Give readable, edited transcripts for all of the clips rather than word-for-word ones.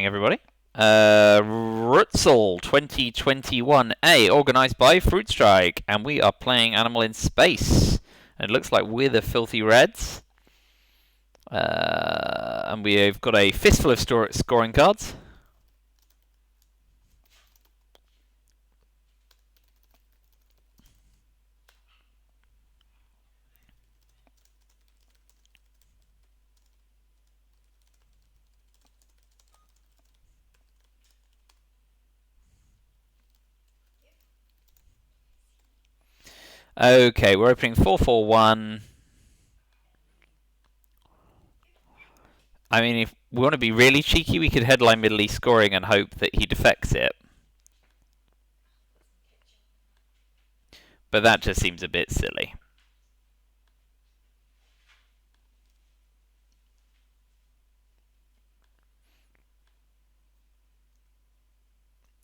evening, everybody. Rutzel 2021A, organised by Fruit Strike, and we are playing Animal in Space. And it looks like we're the Filthy Reds. And we've got a fistful of scoring cards. Okay, we're opening 441. I mean, if we want to be really cheeky, we could headline Middle East scoring and hope that he defects it. But that just seems a bit silly.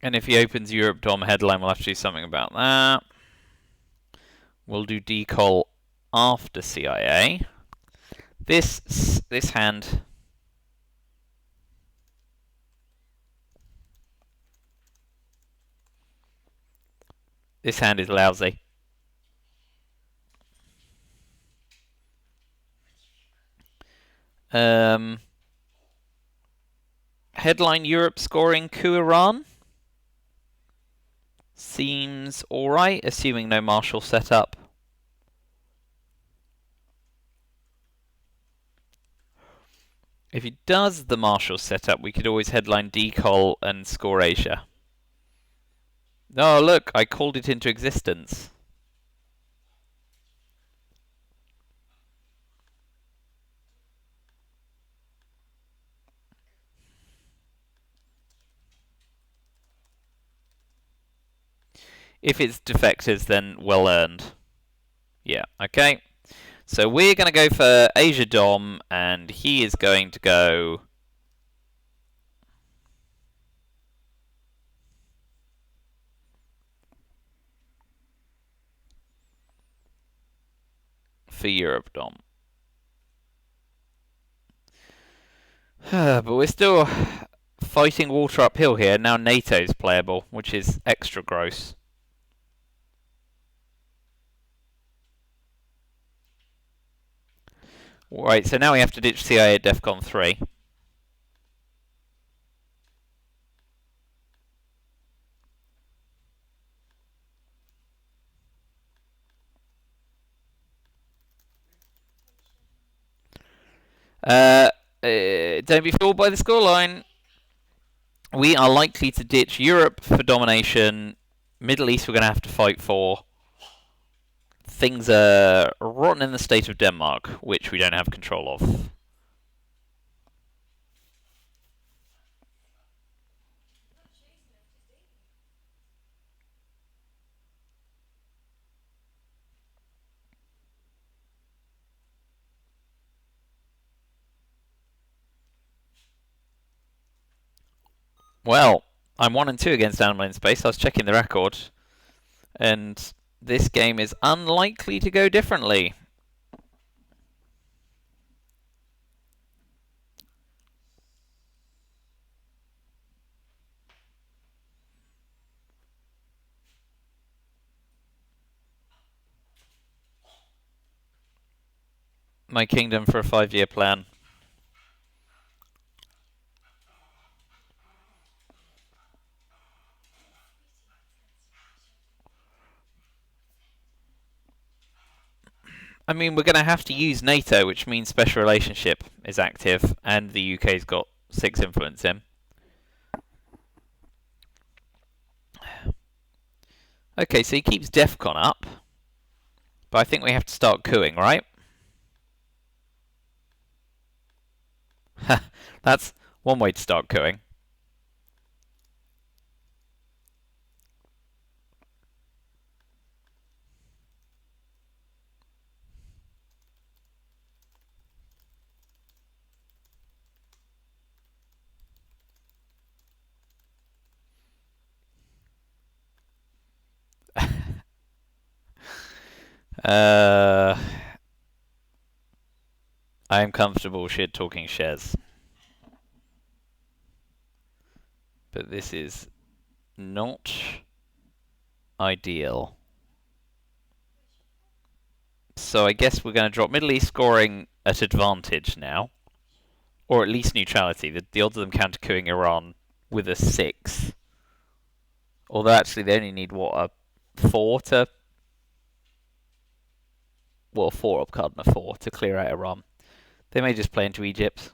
And if he opens Europe Dom headline, we'll have to do something about that. We'll do decol after CIA. This hand. This hand is lousy. Headline Europe scoring coup Iran. Seems alright, assuming no Marshall setup. If he does the Marshall setup, we could always headline decol and score Asia. Oh, look, I called it into existence. If it's defectors, then well earned. Yeah, okay. So we're going to go for Asia Dom, and he is going to go... for Europe Dom. But we're still fighting water uphill here. Now NATO's playable, which is extra gross. Right, so now we have to ditch CIA at DEFCON 3. Don't be fooled by the scoreline. We are likely to ditch Europe for domination. Middle East we're going to have to fight for. Things are rotten in the state of Denmark, which we don't have control of. Well, I'm 1 and 2 against Animal in Space. I was checking the record, and this game is unlikely to go differently. My kingdom for a 5-year plan. I mean, we're going to have to use NATO, which means special relationship is active, and the UK's got 6 influence in. Okay, so he keeps DEFCON up, but I think we have to start cooing, right? That's one way to start cooing. I am comfortable shit talking shares. but this is not ideal. So I guess we're going to drop Middle East scoring at advantage now. Or at least neutrality. The odds of them counter-coupping Iran with a 6. Although actually they only need, what, a 4 to... Well, 4 up card and a 4 to clear out Iran. They may just play into Egypt.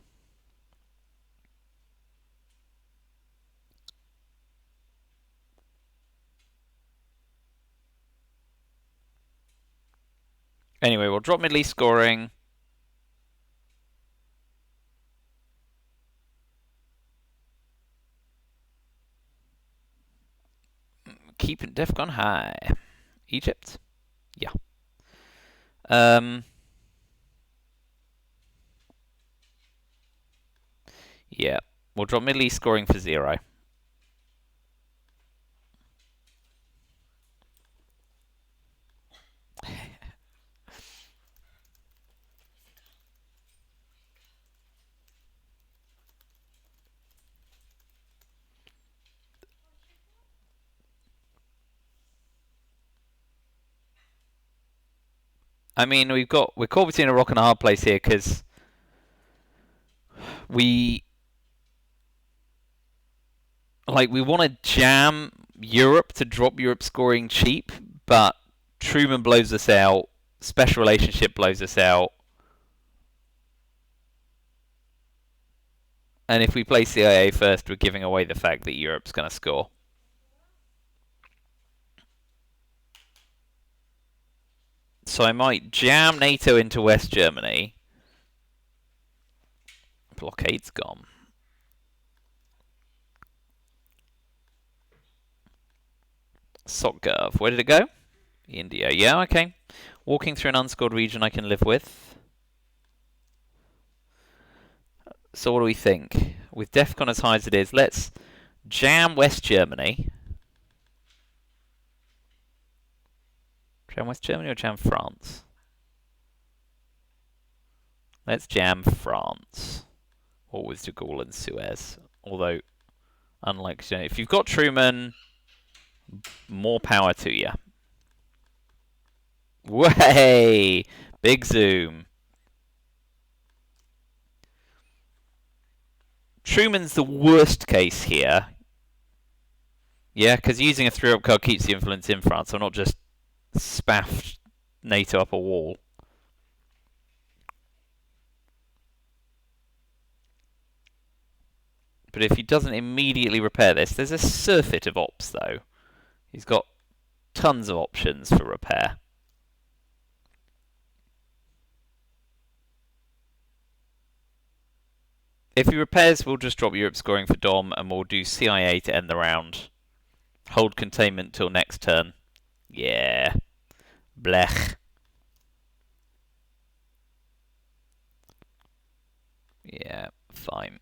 Anyway, we'll drop Middle East scoring. Keeping DEFCON high. Egypt? Yeah. Yeah. We'll drop Middle East scoring for 0. I mean, we're caught between a rock and a hard place here because we want to jam Europe to drop Europe scoring cheap, but Truman blows us out. Special relationship blows us out. And if we play CIA first, we're giving away the fact that Europe's going to score. So I might jam NATO into West Germany. Blockade's gone. SOCGov. Where did it go? India. Yeah, okay. Walking through an unscored region I can live with. So what do we think? With DEFCON as high as it is, let's jam West Germany. Jam West Germany or jam France? Let's jam France. Or with de Gaulle and Suez. Although, unlike, if you've got Truman, more power to you. Way! Big zoom. Truman's the worst case here. Yeah, because using a 3-up card keeps the influence in France, so not just spaffed NATO up a wall. But if he doesn't immediately repair this, there's a surfeit of ops, though. He's got tons of options for repair. If he repairs, we'll just drop Europe scoring for Dom, and we'll do CIA to end the round. Hold containment till next turn. Yeah. Blech. Yeah, fine.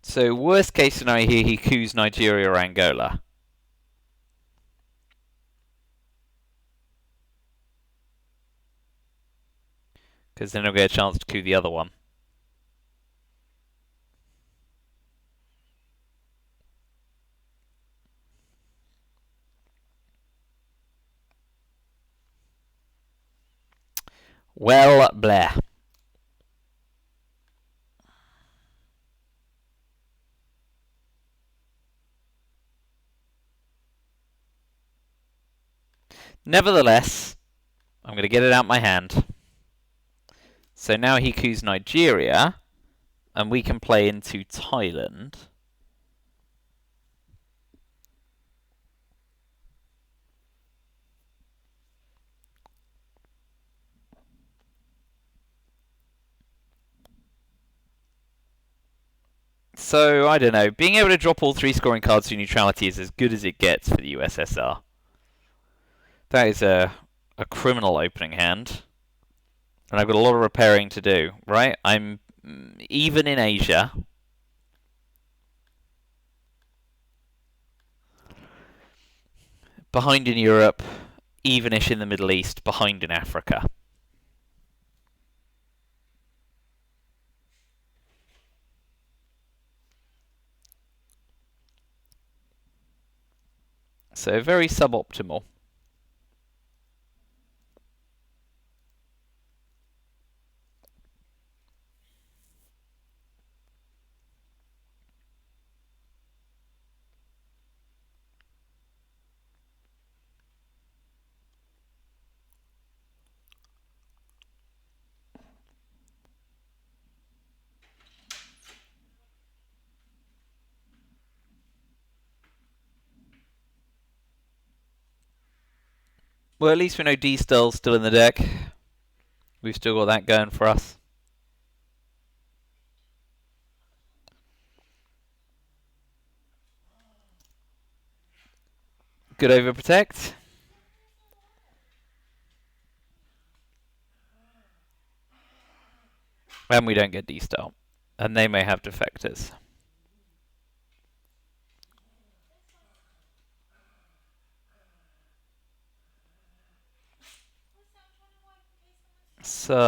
So, worst case scenario here, he coups Nigeria or Angola. Because then he'll get a chance to coup the other one. Well, bleh. Nevertheless, I'm going to get it out my hand. So now he coups Nigeria, and we can play into Thailand. So, I don't know. Being able to drop all 3 scoring cards to neutrality is as good as it gets for the USSR. That is a criminal opening hand. And I've got a lot of repairing to do, right? I'm even in Asia. behind in Europe, evenish in the Middle East, behind in Africa. So very suboptimal. Well, at least we know D-Stell's still in the deck. We've still got that going for us. Good overprotect. And we don't get D-Style. And they may have defectors. So...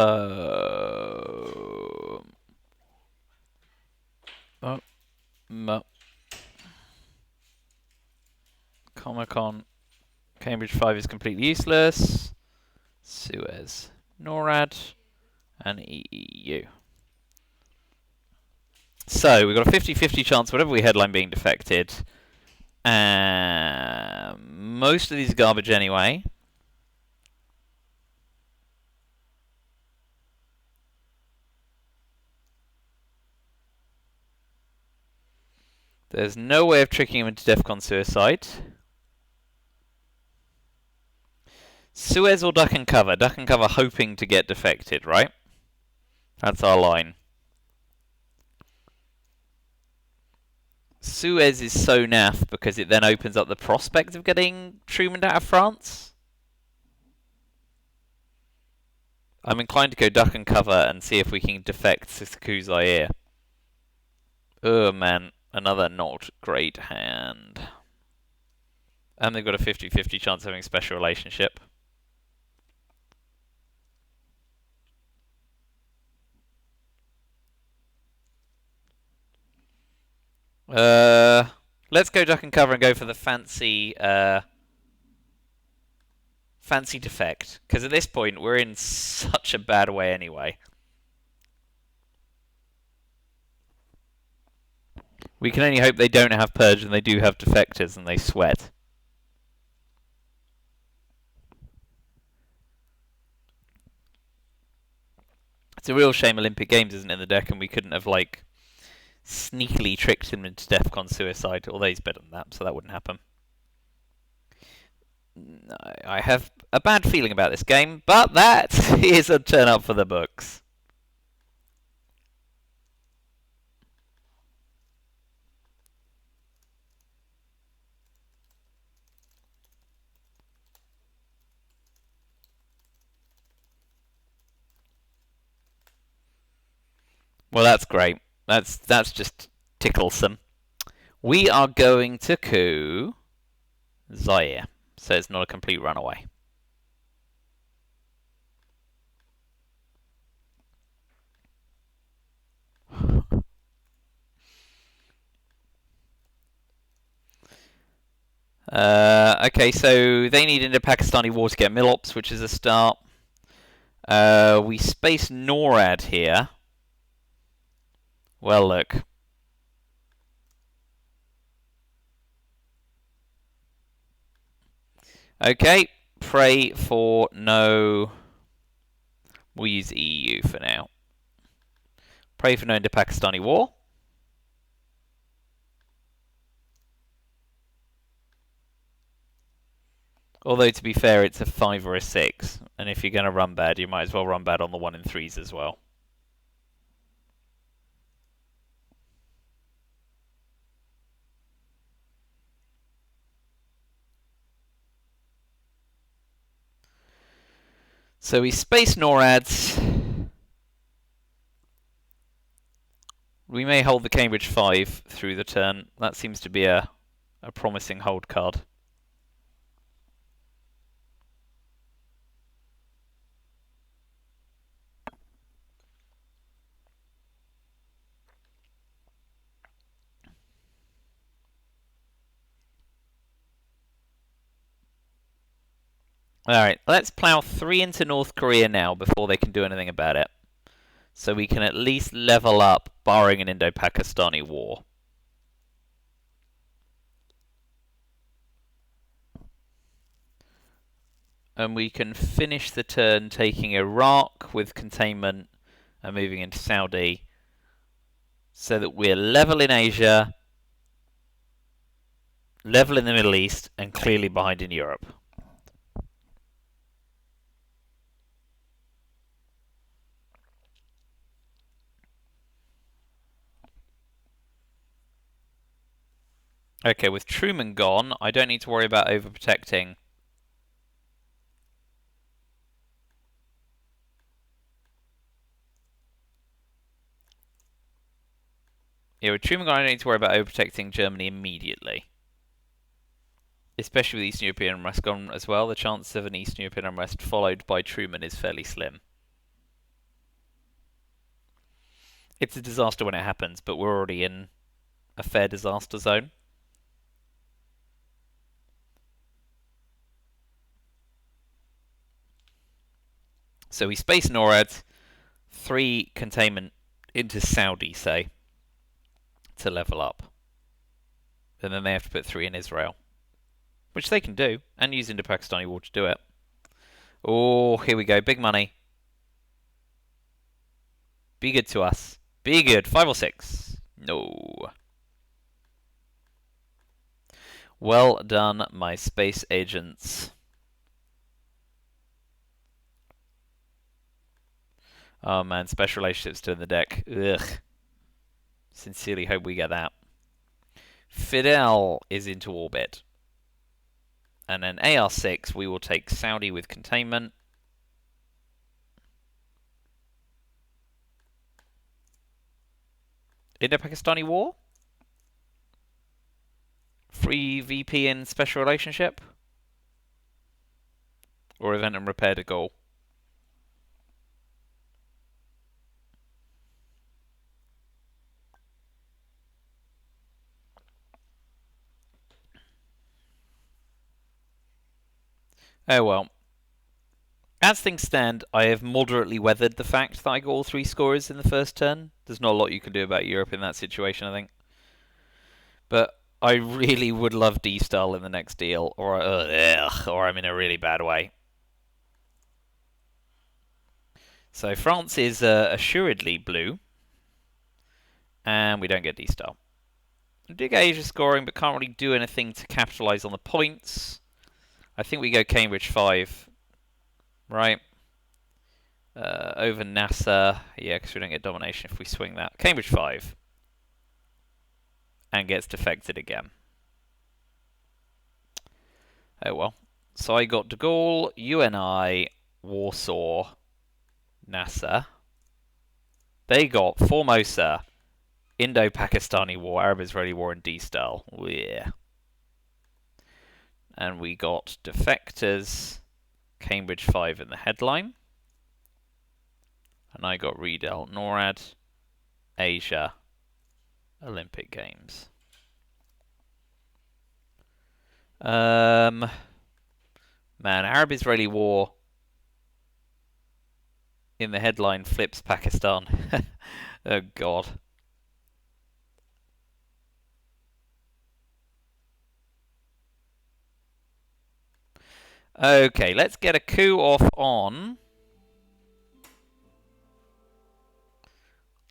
Oh, no. Comic-Con. Cambridge 5 is completely useless. Suez. NORAD. And EU. So, we've got a 50-50 chance whatever we headline being defected. Most of these are garbage anyway. There's no way of tricking him into DEFCON suicide. Suez or duck and cover? Duck and cover hoping to get defected, right? That's our line. Suez is so naff because it then opens up the prospect of getting Truman out of France. I'm inclined to go duck and cover and see if we can defect Sisaku Zaire. Oh man, another not great hand. And they've got a 50-50 chance of having a special relationship. Let's go duck and cover and go for the fancy defect. Because at this point, we're in such a bad way anyway. We can only hope they don't have purge and they do have defectors and they sweat. It's a real shame Olympic Games isn't in the deck and we couldn't have, like, sneakily tricked him into DEFCON suicide, although he's better than that, so that wouldn't happen. I have a bad feeling about this game, but that is a turn up for the books. Well, that's great. That's just ticklesome. We are going to coup Zaire, so it's not a complete runaway. Okay, so they need Indo-Pakistani war to get Milops, which is a start. We space NORAD here. Well, look. Okay, pray for no... We'll use EU for now. Pray for no Indo-Pakistani war. Although, to be fair, it's a 5 or a 6. And if you're going to run bad, you might as well run bad on the 1 in 3s as well. So we space NORADs. We may hold the Cambridge 5 through the turn. That seems to be a promising hold card. Alright, let's plough 3 into North Korea now before they can do anything about it. So we can at least level up, barring an Indo-Pakistani war. And we can finish the turn taking Iraq with containment and moving into Saudi, so that we're level in Asia, level in the Middle East, and clearly behind in Europe. Okay, with Truman gone, I don't need to worry about overprotecting. Yeah, with Truman gone, I don't need to worry about overprotecting Germany immediately. Especially with Eastern European unrest gone as well, the chance of an Eastern European unrest followed by Truman is fairly slim. It's a disaster when it happens, but we're already in a fair disaster zone. So we space NORAD, 3 containment into Saudi, say, to level up. And then they have to put 3 in Israel. Which they can do, and use Indo-Pakistani war to do it. Oh, here we go, big money. Be good to us. Be good, 5 or 6. No. Well done, my space agents. Oh man, special relationships still in the deck. Ugh. Sincerely hope we get that. Fidel is into orbit. And then AR6, we will take Saudi with containment. Indo-Pakistani war? Free VP in special relationship? Or event and repair to goal? Oh well. As things stand, I have moderately weathered the fact that I got all 3 scorers in the first turn. There's not a lot you can do about Europe in that situation, I think. But I really would love D-Style in the next deal, or I'm in a really bad way. So France is assuredly blue, and we don't get D-Style. We do get Asia scoring, but can't really do anything to capitalise on the points. I think we go Cambridge 5, right? Over NASA, yeah, because we don't get domination if we swing that. Cambridge 5. And gets defected again. Oh well. So I got De Gaulle, UNI, Warsaw, NASA. They got Formosa, Indo-Pakistani War, Arab-Israeli War, and D-Style. Yeah. And we got Defectors, Cambridge 5 in the headline. And I got Riedel, NORAD, Asia, Olympic Games. Man, Arab-Israeli War in the headline flips Pakistan. Oh god. Okay, let's get a coup off on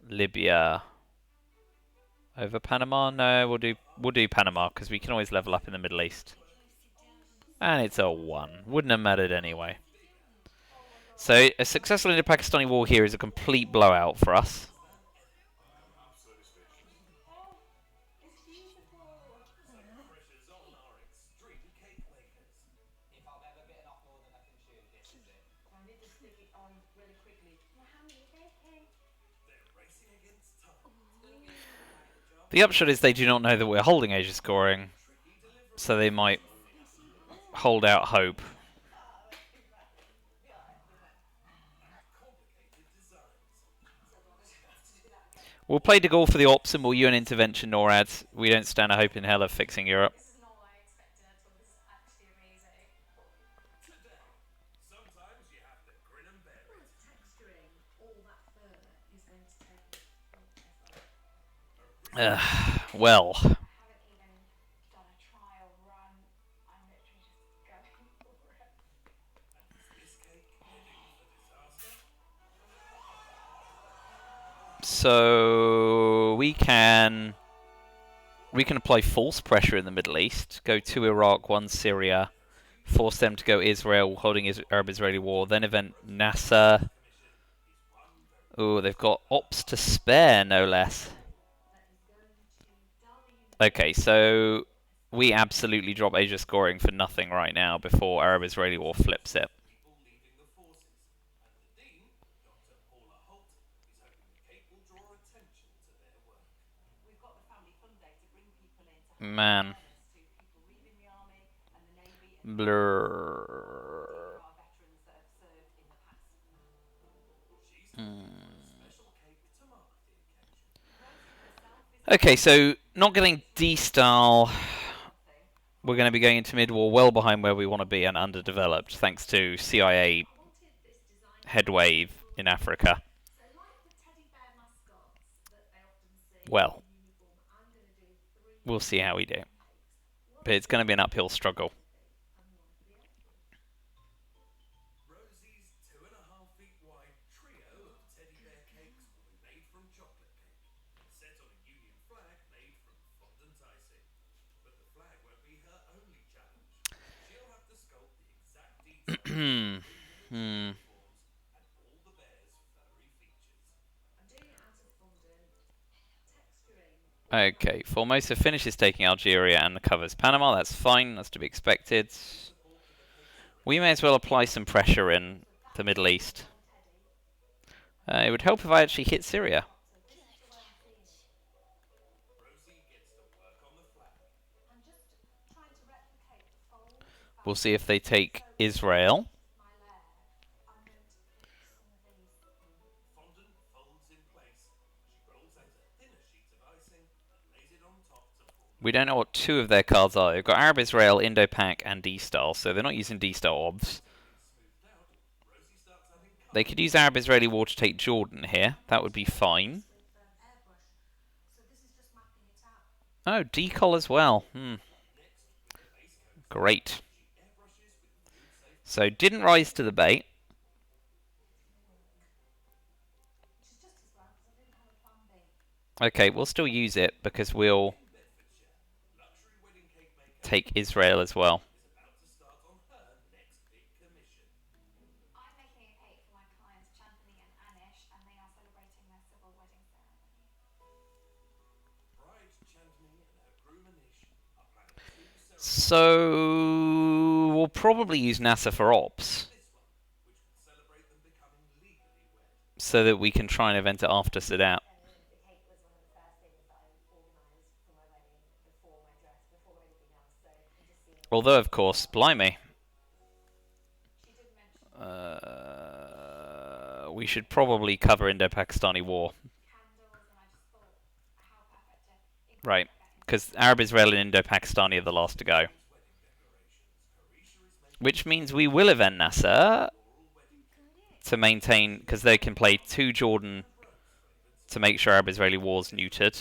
Libya. Over Panama? No, we'll do Panama because we can always level up in the Middle East. And it's a 1. Wouldn't have mattered anyway. So a successful Indo-Pakistani war here is a complete blowout for us. The upshot is they do not know that we're holding Asia scoring, so they might hold out hope. We'll play De Gaulle for the ops and we'll UN intervention NORAD. We don't stand a hope in hell of fixing Europe. Well. So we can apply false pressure in the Middle East, go to Iraq, one Syria, force them to go Israel, holding Arab-Israeli war, then event Nasser. Oh, they've got ops to spare, no less. Okay, so we absolutely drop Asia scoring for nothing right now before Arab-Israeli war flips it. Man. Blur. Okay, so not getting D-style. We're going to be going into mid-war well behind where we want to be and underdeveloped, thanks to CIA headwave in Africa. Well, we'll see how we do. But it's going to be an uphill struggle. Okay, Formosa finishes taking Algeria and covers Panama. That's fine. That's to be expected. We may as well apply some pressure in the Middle East. It would help if I actually hit Syria. We'll see if they take Israel. We don't know what two of their cards are. They've got Arab Israel, Indo-Pak, and D-Style, so they're not using D-Style obvs. They could use Arab Israeli war to take Jordan here. That would be fine. Oh, decol as well. Great. So didn't rise to the bait. Okay, we'll still use it because we'll take Israel as well. So we'll probably use NASA for ops so that we can try and event it after Sadat. Although, of course, blimey. We should probably cover Indo-Pakistani war. Right, because Arab Israel and Indo-Pakistani are the last to go. Which means we will event Nasser to maintain, because they can play 2 Jordan to make sure Arab Israeli war's neutered.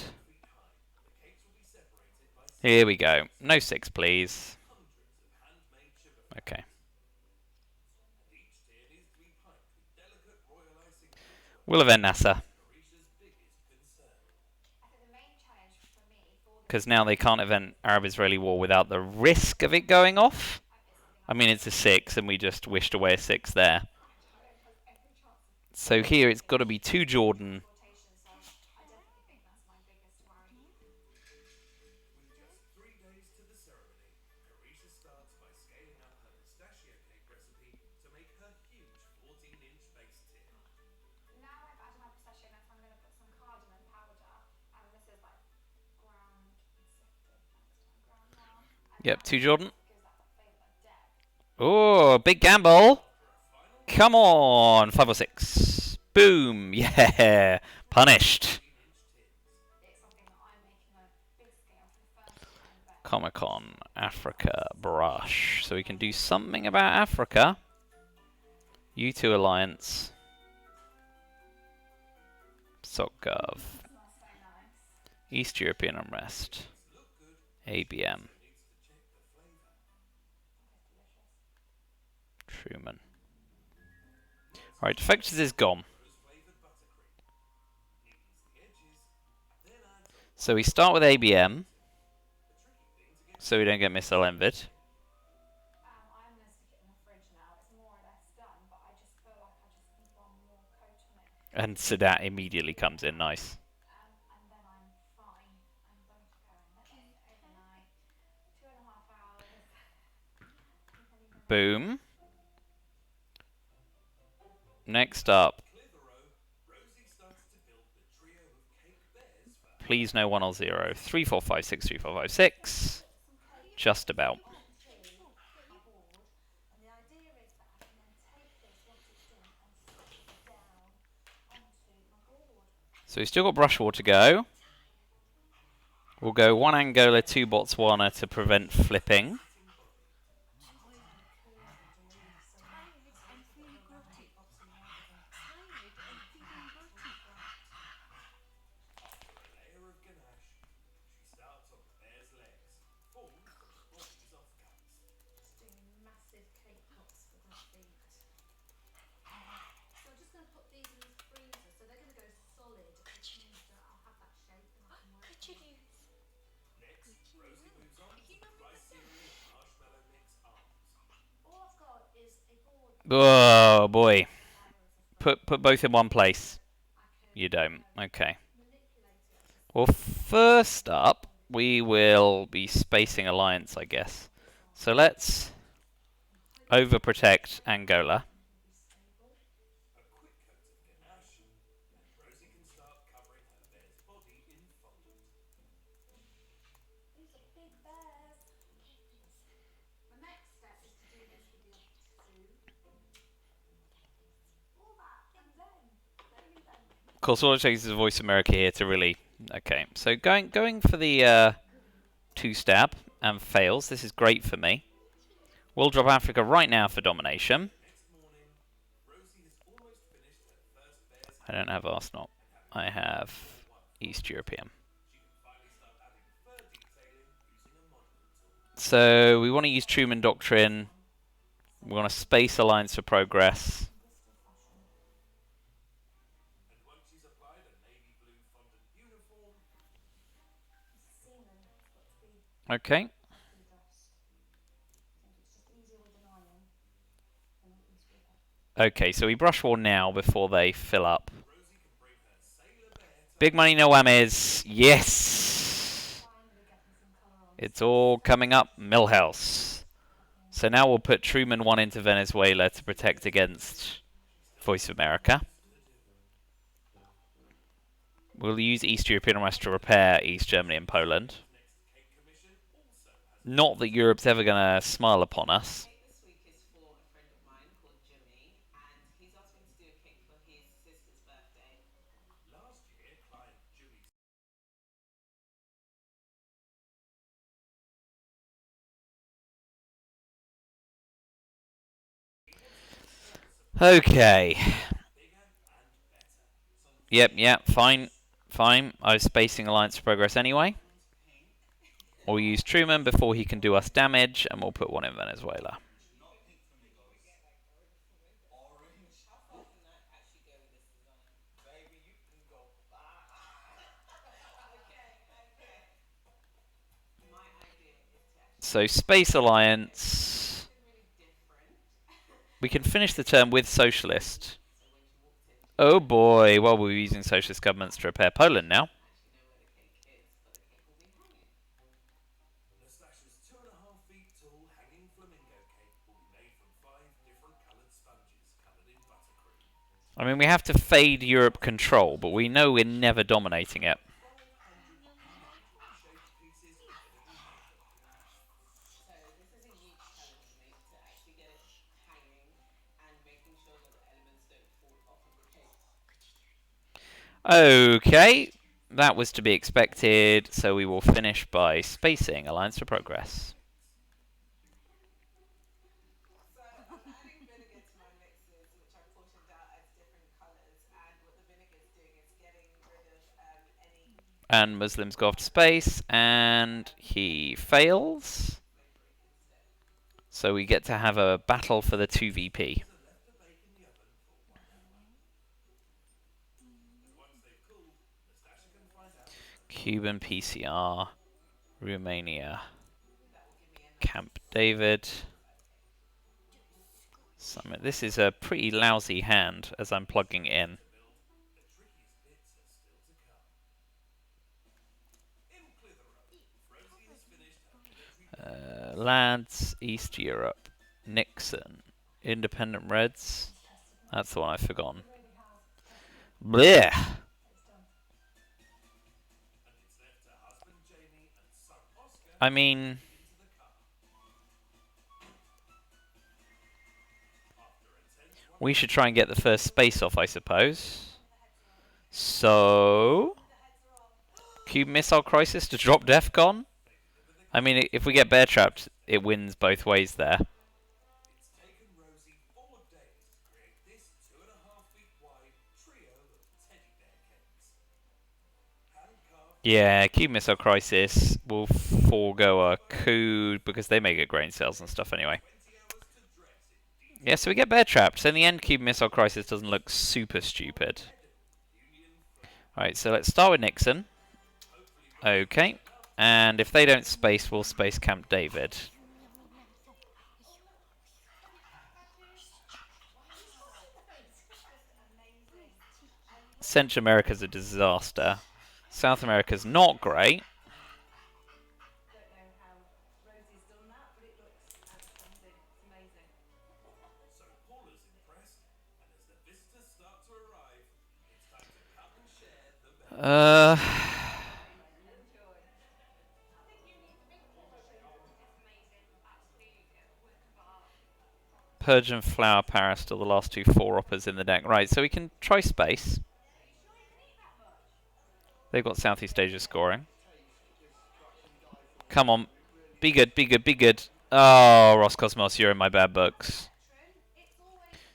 Here we go. No 6, please. Okay. We'll event Nasser. Because now they can't event Arab-Israeli war without the risk of it going off. I mean, it's a 6, and we just wished away a 6 there. So here it's got to be 2 Jordan. Yep, 2 Jordan. Oh, big gamble. Come on, 5 or 6. Boom, yeah, punished. Comic-Con, Africa, brush. So we can do something about Africa. U2 Alliance. SocGov. East European unrest. ABM. Truman. Alright, defectors is gone. So we start with ABM, so we don't get missile envied. I'm going to stick it in the fridge now. It's more or less done, but I just feel like I just need one more coat on it. And Sadat immediately comes in, nice. And then I'm fine. I'm going to go and let this overnight. 2.5 hours. Boom. Next up. Please no 1 or 0. 3, 4, 5, 6, 3, 4, 5, 6. Just about. And the idea is that I can then take this once it's done and stick it down onto my board. So we've still got Brushwar to go. We'll go 1 Angola, 2 Botswana to prevent flipping. Just doing massive cake pops for the feet. So I'm just going to put these in the freezer, so they're going to go solid, which means that I'll have that shape and I can work with it. All I've got is a board. Oh boy. Put both in one place. You don't. Okay. Well, first up, we will be spacing alliance, I guess. So let's overprotect Angola. These are big bears. The next step is to do this with the other two. All that, and then. Of course, all it takes is Voice America here to really... Okay, so going for the 2-stab and fails. This is great for me. We'll drop Africa right now for domination. I don't have Arsenal. I have East European. So we want to use Truman Doctrine. We want to space alliance for progress. Okay. Okay, so we brush war now before they fill up. Big money no whammies. Yes! It's all coming up. Millhouse. So now we'll put Truman 1 into Venezuela to protect against Voice of America. We'll use East European West to repair East Germany and Poland. Not that Europe's ever going to smile upon us. Okay. Yep, fine. I was spacing Alliance for Progress anyway. We'll use Truman before he can do us damage, and we'll put 1 in Venezuela. So, Space Alliance. We can finish the term with Socialist. Oh boy, well, we're using Socialist governments to repair Poland now. I mean, we have to fade Europe control, but we know we're never dominating it. Okay, that was to be expected, so we will finish by spacing Alliance for Progress. And Muslims go off to space, and he fails. So we get to have a battle for the 2VP. Cuban PCR, Romania, Camp David. This is a pretty lousy hand as I'm plugging in. Lads, East Europe, Nixon, Independent Reds. That's the one I've forgotten. Blech. I mean, we should try and get the first space off, I suppose. So, Cube Missile Crisis to drop DEFCON? I mean, if we get bear trapped, it wins both ways there. Yeah, Cube Missile Crisis will forego a coup because they may get grain cells and stuff anyway. Yeah, so we get bear trapped. So in the end, Cube Missile Crisis doesn't look super stupid. Alright, so let's start with Nixon. Okay. And if they don't space, we'll space Camp David. Central America's a disaster. South America's not great. Persian Flower Power still the last two 4-uppers in the deck. Right, so we can try space. They've got Southeast Asia scoring. Come on. Be good, be good, be good. Oh, Roscosmos, you're in my bad books.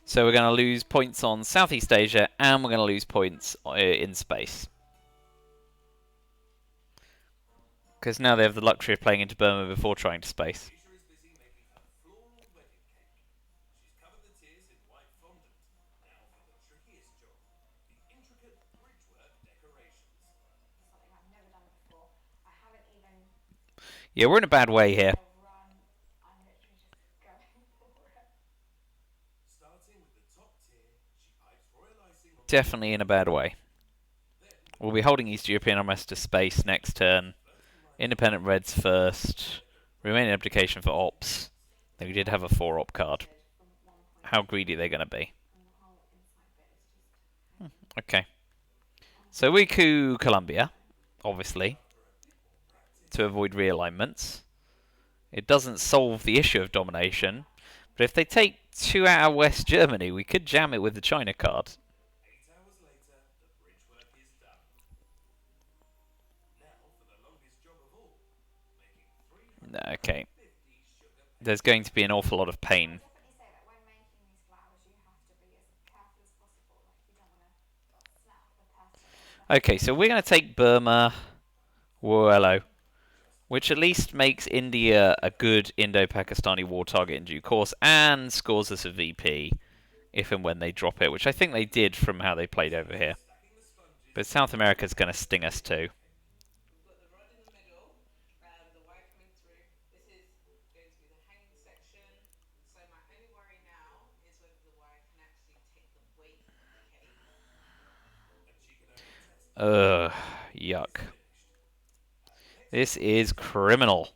So we're going to lose points on Southeast Asia, and we're going to lose points in space. Because now they have the luxury of playing into Burma before trying to space. Yeah, we're in a bad way here. Definitely in a bad way. We'll be holding East European Armrest to space next turn. Independent Reds first. Remaining abdication for Ops. Then we did have a 4-op card. How greedy are they going to be? Okay. So we coup Colombia, obviously, to avoid realignments. It doesn't solve the issue of domination, but if they take 2 out of West Germany, we could jam it with the China card. Okay. There's going to be an awful lot of pain. Okay, so we're going to take Burma, Woelo, which at least makes India a good Indo-Pakistani war target in due course and scores us a VP if and when they drop it, which I think they did from how they played over here. But South America's going to sting us too. Ugh, yuck. This is criminal.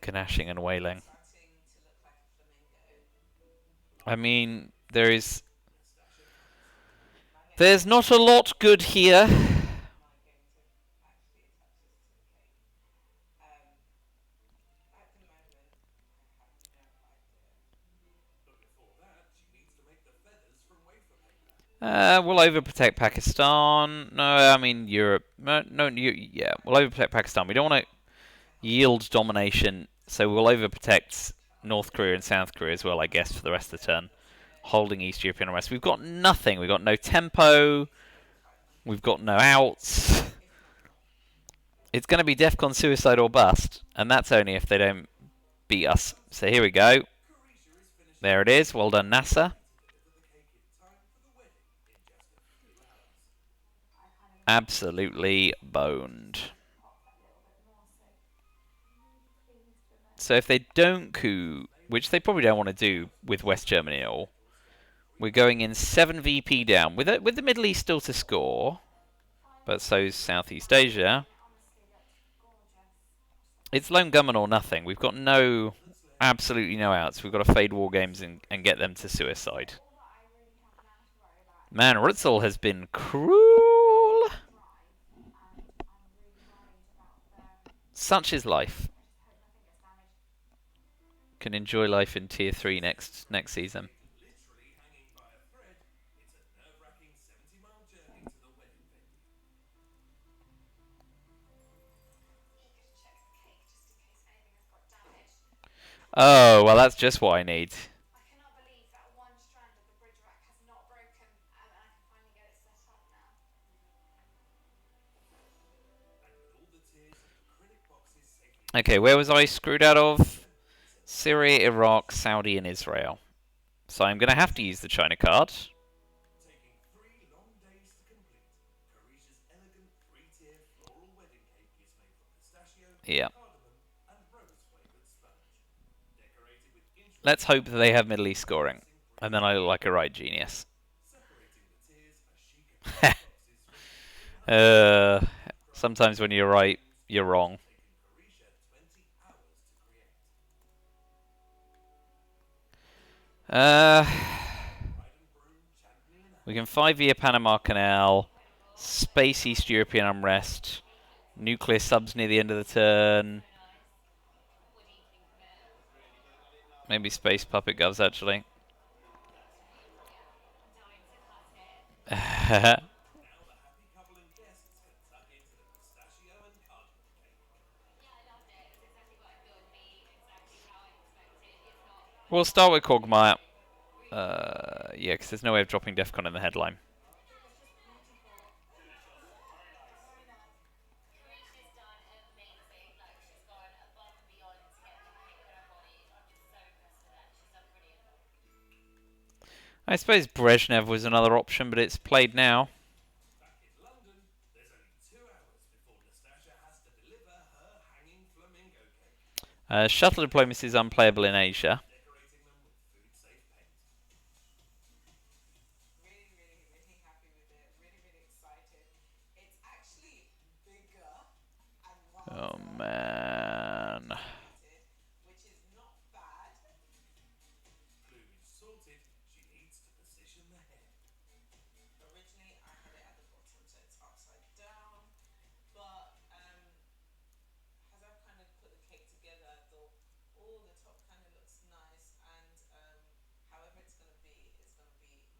Ganashing and wailing. I mean, there's not a lot good here. We'll overprotect Pakistan. No, I mean Europe. No, yeah, we'll overprotect Pakistan. We don't want to yield domination So we'll overprotect North Korea and South Korea as well, I guess, for the rest of the turn. Holding East European unrest. We've got nothing. We've got no tempo. We've got no outs. It's going to be DEFCON suicide or bust, and that's only if they don't beat us. So here we go. There it is. Well done, NASA. Absolutely boned. So if they don't coup, which they probably don't want to do with West Germany at all, we're going in 7 VP down with the Middle East still to score, but so's Southeast Asia. It's lone gunman or nothing. We've got absolutely no outs. We've got to fade war games and get them to suicide. Man, Ritzel has been cruel. Such is life. Can enjoy life in Tier 3 next season. Oh, well, that's just what I need. I cannot believe that one strand of the bridge rack has not broken, and I can finally get it set up now. Okay, where was I screwed out of? Syria, Iraq, Saudi, and Israel. So I'm going to have to use the China card. Yeah. Let's hope that they have Middle East scoring. And then I look like a right genius. Sometimes when you're right, you're wrong. We can 5-year Panama Canal, space East European unrest, nuclear subs near the end of the turn. Maybe space puppet govs actually. We'll start with Quagmire. Yeah, because there's no way of dropping DEFCON in the headline. I suppose Brezhnev was another option, but it's played now. Shuttle diplomacy is unplayable in Asia. Really happy with it. Really excited. It's actually bigger and wilder. Oh man. Which is not bad. She needs to position the head. Originally I had it at the bottom, so it's upside down. But as I've kind of put the cake together, I thought, oh, the top kind of looks nice, and however it's going to be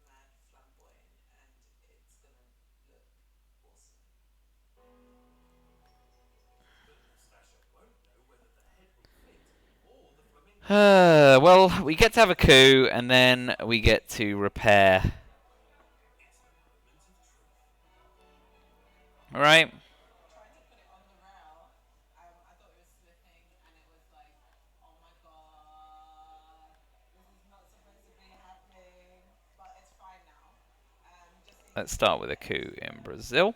mad flamboyant, and it's going to look awesome. Well, we get to have a coup, and then we get to repair. All right. Trying to put it on the rail, I thought it was slipping, and it was like, oh my god, this is not supposed to be happening, but it's fine now. Let's start with a coup in Brazil.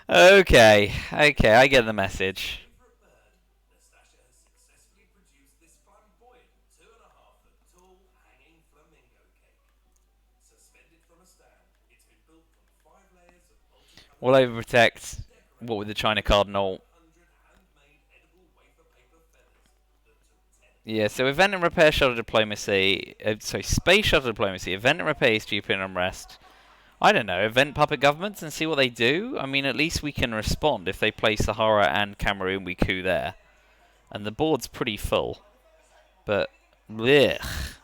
Okay, I get the message. We'll overprotect. What with the China Cardinal? Yeah, so event and repair shuttle diplomacy. Space shuttle diplomacy. Event and repair East European unrest. I don't know. Event puppet governments and see what they do. I mean, at least we can respond. If they play Sahara and Cameroon, we coup there. And the board's pretty full. But, blech.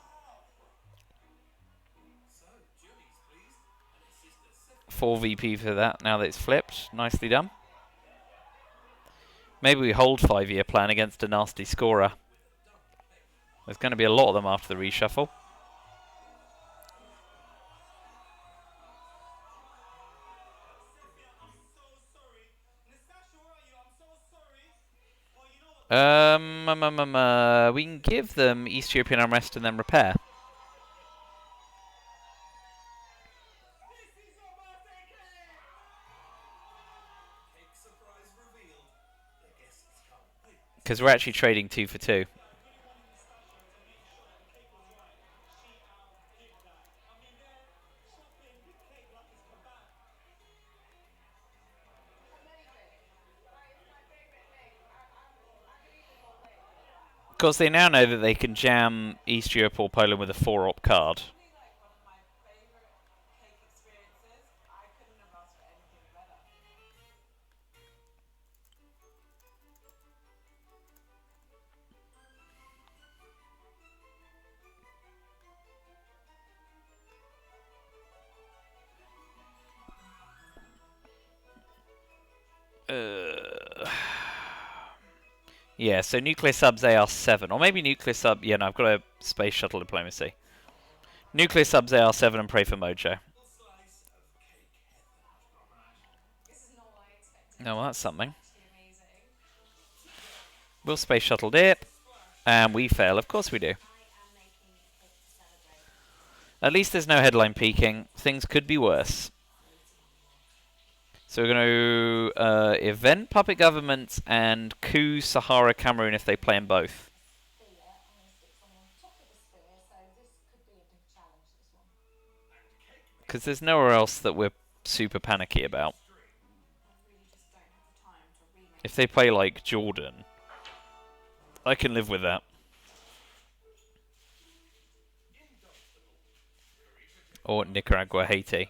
4 VP for that, now that it's flipped. Nicely done. Maybe we hold 5-year plan against a nasty scorer. There's going to be a lot of them after the reshuffle. We can give them East European Armrest and then repair. Because we're actually trading 2 for 2. Of course, they now know that they can jam East Europe or Poland with a 4-op card. Yeah, so nuclear subs AR7. Or maybe nuclear sub... Yeah, no, I've got a space shuttle diplomacy. Nuclear subs AR7 and pray for Mojo. No, well, that's something. We'll space shuttle dip. And we fail. Of course we do. At least there's no headline peaking. Things could be worse. So we're going to event Puppet Government and coup Sahara Cameroon if they play in both. Because there's nowhere else that we're super panicky about. If they play like Jordan, I can live with that. Or Nicaragua, Haiti.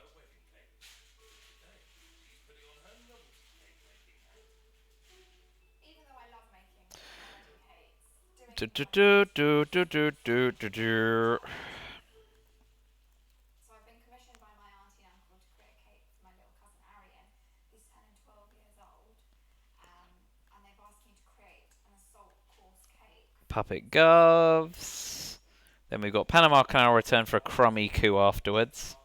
Do, do, do, do, do, do, do, do, do. So I've been commissioned by my auntie and uncle to create a cake for my little cousin Arian, who's turning 12 years old. And they've asked me to create an assault course cake. Puppet Govs. Then we've got Panama Canal return for a crummy coup afterwards.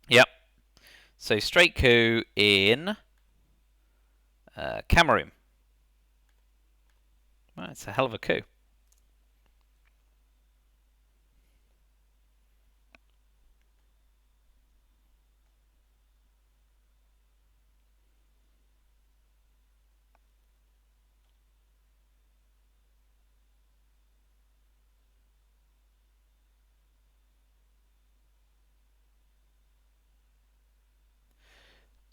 Yep. So straight coup in Cameroon. Well, it's a hell of a coup.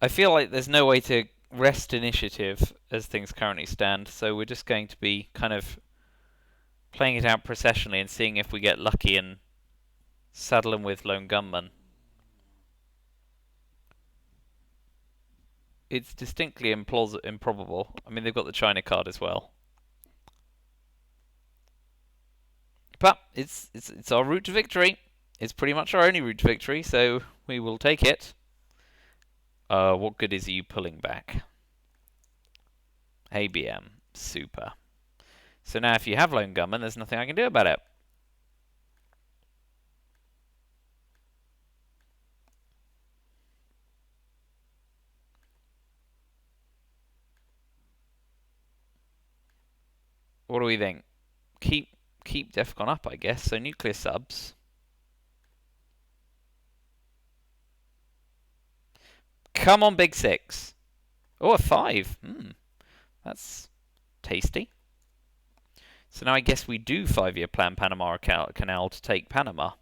I feel like there's no way to rest initiative as things currently stand, so we're just going to be kind of playing it out processionally and seeing if we get lucky and saddle them with lone gunmen. It's distinctly improbable. I mean, they've got the China card as well. But it's our route to victory. It's pretty much our only route to victory, so we will take it. What good is you pulling back? ABM. Super. So now if you have lone gunman, there's nothing I can do about it. What do we think? Keep DEFCON up, I guess. So nuclear subs. Come on, Big Six. Oh, a 5. That's tasty. So now I guess we do 5-year plan Panama Canal to take Panama.